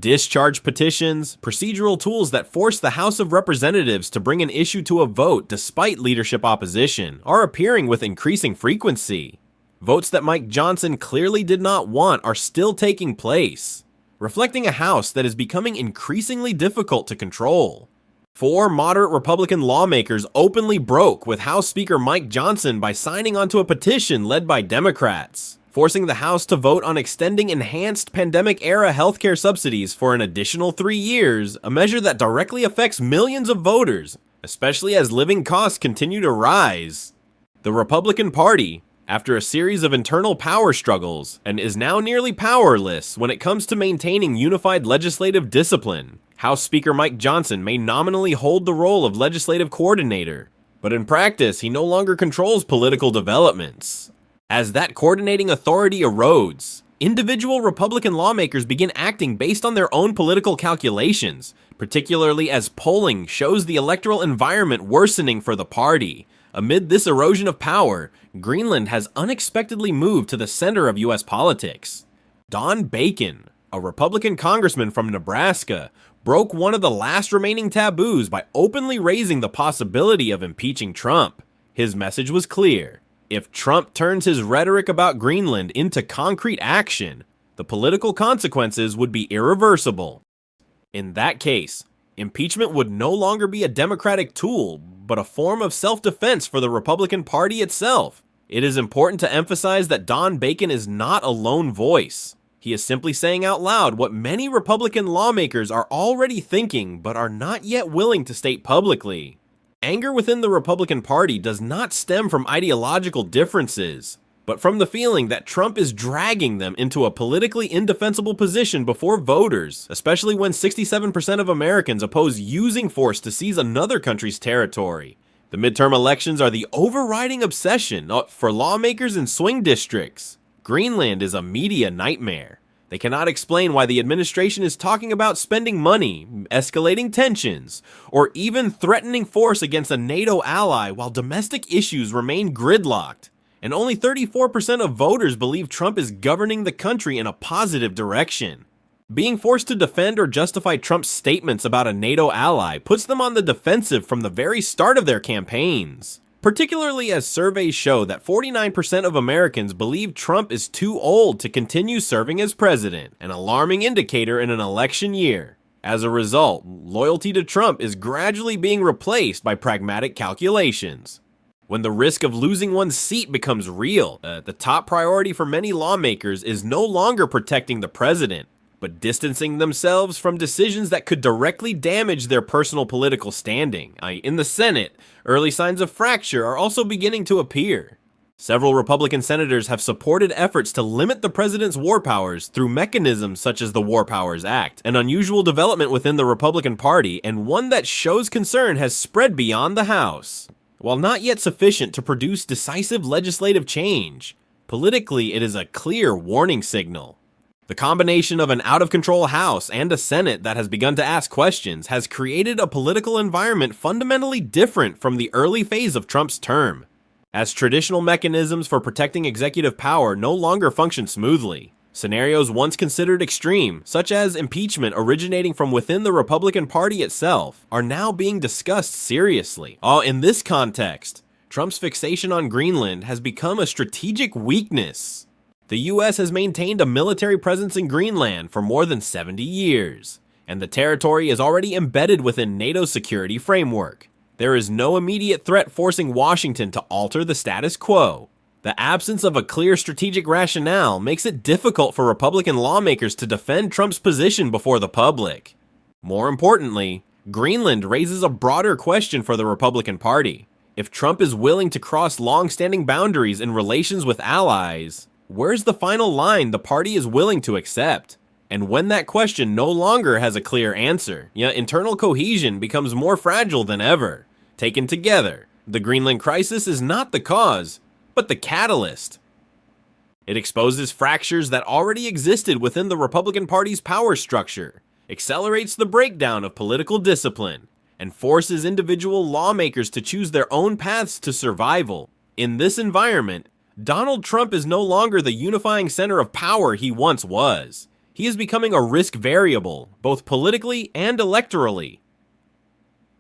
Discharge petitions, procedural tools that force the House of Representatives to bring an issue to a vote despite leadership opposition, are appearing with increasing frequency. Votes that Mike Johnson clearly did not want are still taking place, reflecting a House that is becoming increasingly difficult to control. 4 moderate Republican lawmakers openly broke with House Speaker Mike Johnson by signing onto a petition led by Democrats, forcing the House to vote on extending enhanced pandemic-era healthcare subsidies for an additional 3 years, a measure that directly affects millions of voters, especially as living costs continue to rise. The Republican Party, after a series of internal power struggles, and is now nearly powerless when it comes to maintaining unified legislative discipline. House Speaker Mike Johnson may nominally hold the role of legislative coordinator, but in practice he no longer controls political developments. As that coordinating authority erodes, individual Republican lawmakers begin acting based on their own political calculations, particularly as polling shows the electoral environment worsening for the party. Amid this erosion of power, Greenland has unexpectedly moved to the center of U.S. politics. Don Bacon, a Republican congressman from Nebraska, broke one of the last remaining taboos by openly raising the possibility of impeaching Trump. His message was clear. If Trump turns his rhetoric about Greenland into concrete action, the political consequences would be irreversible. In that case, impeachment would no longer be a Democratic tool, but a form of self-defense for the Republican Party itself. It is important to emphasize that Don Bacon is not a lone voice. He is simply saying out loud what many Republican lawmakers are already thinking but are not yet willing to state publicly. Anger within the Republican Party does not stem from ideological differences, but from the feeling that Trump is dragging them into a politically indefensible position before voters, especially when 67% of Americans oppose using force to seize another country's territory. The midterm elections are the overriding obsession for lawmakers in swing districts. Greenland is a media nightmare. They cannot explain why the administration is talking about spending money, escalating tensions, or even threatening force against a NATO ally while domestic issues remain gridlocked. And only 34% of voters believe Trump is governing the country in a positive direction. Being forced to defend or justify Trump's statements about a NATO ally puts them on the defensive from the very start of their campaigns, particularly as surveys show that 49% of Americans believe Trump is too old to continue serving as president, an alarming indicator in an election year. As a result, loyalty to Trump is gradually being replaced by pragmatic calculations. When the risk of losing one's seat becomes real, the top priority for many lawmakers is no longer protecting the president, but distancing themselves from decisions that could directly damage their personal political standing. In the Senate, early signs of fracture are also beginning to appear. Several Republican senators have supported efforts to limit the president's war powers through mechanisms such as the War Powers Act, an unusual development within the Republican Party and one that shows concern has spread beyond the House. While not yet sufficient to produce decisive legislative change, politically it is a clear warning signal. The combination of an out-of-control House and a Senate that has begun to ask questions has created a political environment fundamentally different from the early phase of Trump's term, as traditional mechanisms for protecting executive power no longer function smoothly. Scenarios once considered extreme, such as impeachment originating from within the Republican Party itself, are now being discussed seriously. In this context, Trump's fixation on Greenland has become a strategic weakness. The U.S. has maintained a military presence in Greenland for more than 70 years, and the territory is already embedded within NATO's security framework. There is no immediate threat forcing Washington to alter the status quo. The absence of a clear strategic rationale makes it difficult for Republican lawmakers to defend Trump's position before the public. More importantly, Greenland raises a broader question for the Republican Party. If Trump is willing to cross long-standing boundaries in relations with allies, where's the final line the party is willing to accept? And when that question no longer has a clear answer, yet internal cohesion becomes more fragile than ever. Taken together, the Greenland crisis is not the cause, but the catalyst. It exposes fractures that already existed within the Republican Party's power structure, accelerates the breakdown of political discipline, and forces individual lawmakers to choose their own paths to survival. In this environment, Donald Trump is no longer the unifying center of power he once was. He is becoming a risk variable, both politically and electorally.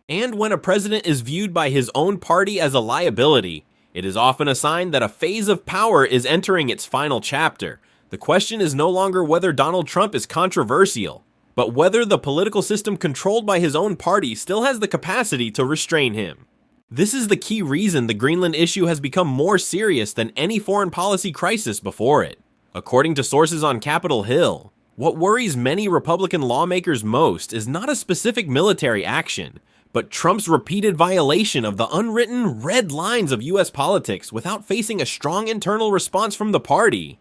And when a president is viewed by his own party as a liability, it is often a sign that a phase of power is entering its final chapter. The question is no longer whether Donald Trump is controversial, but whether the political system controlled by his own party still has the capacity to restrain him. This is the key reason the Greenland issue has become more serious than any foreign policy crisis before it. According to sources on Capitol Hill, what worries many Republican lawmakers most is not a specific military action, but Trump's repeated violation of the unwritten red lines of US politics without facing a strong internal response from the party.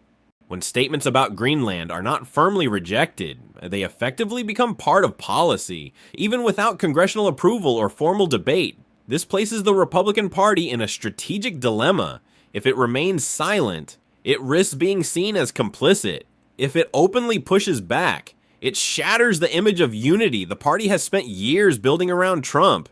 When statements about Greenland are not firmly rejected, they effectively become part of policy, even without congressional approval or formal debate. This places the Republican Party in a strategic dilemma. If it remains silent, it risks being seen as complicit. If it openly pushes back, it shatters the image of unity the party has spent years building around Trump.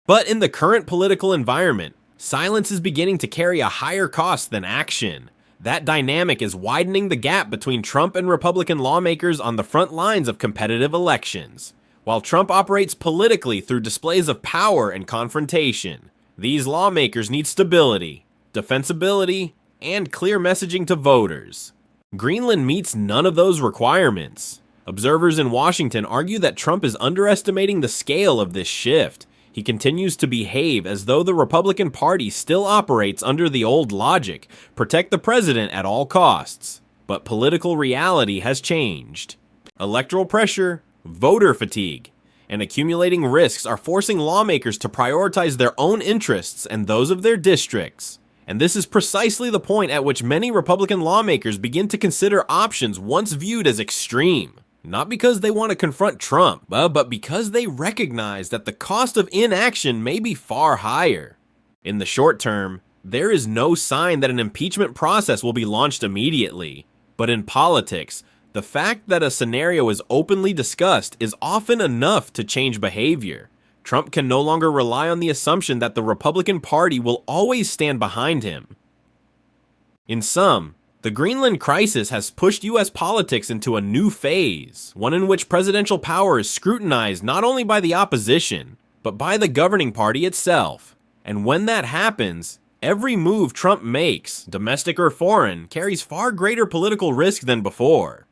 But in the current political environment, silence is beginning to carry a higher cost than action. That dynamic is widening the gap between Trump and Republican lawmakers on the front lines of competitive elections. While Trump operates politically through displays of power and confrontation, these lawmakers need stability, defensibility, and clear messaging to voters. Greenland meets none of those requirements. Observers in Washington argue that Trump is underestimating the scale of this shift. He continues to behave as though the Republican Party still operates under the old logic, protect the president at all costs. But political reality has changed. Electoral pressure, voter fatigue, and accumulating risks are forcing lawmakers to prioritize their own interests and those of their districts. And this is precisely the point at which many Republican lawmakers begin to consider options once viewed as extreme. Not because they want to confront Trump, but because they recognize that the cost of inaction may be far higher. In the short term, there is no sign that an impeachment process will be launched immediately. But in politics, the fact that a scenario is openly discussed is often enough to change behavior. Trump can no longer rely on the assumption that the Republican Party will always stand behind him. In sum, the Greenland crisis has pushed US politics into a new phase, one in which presidential power is scrutinized not only by the opposition, but by the governing party itself. And when that happens, every move Trump makes, domestic or foreign, carries far greater political risk than before.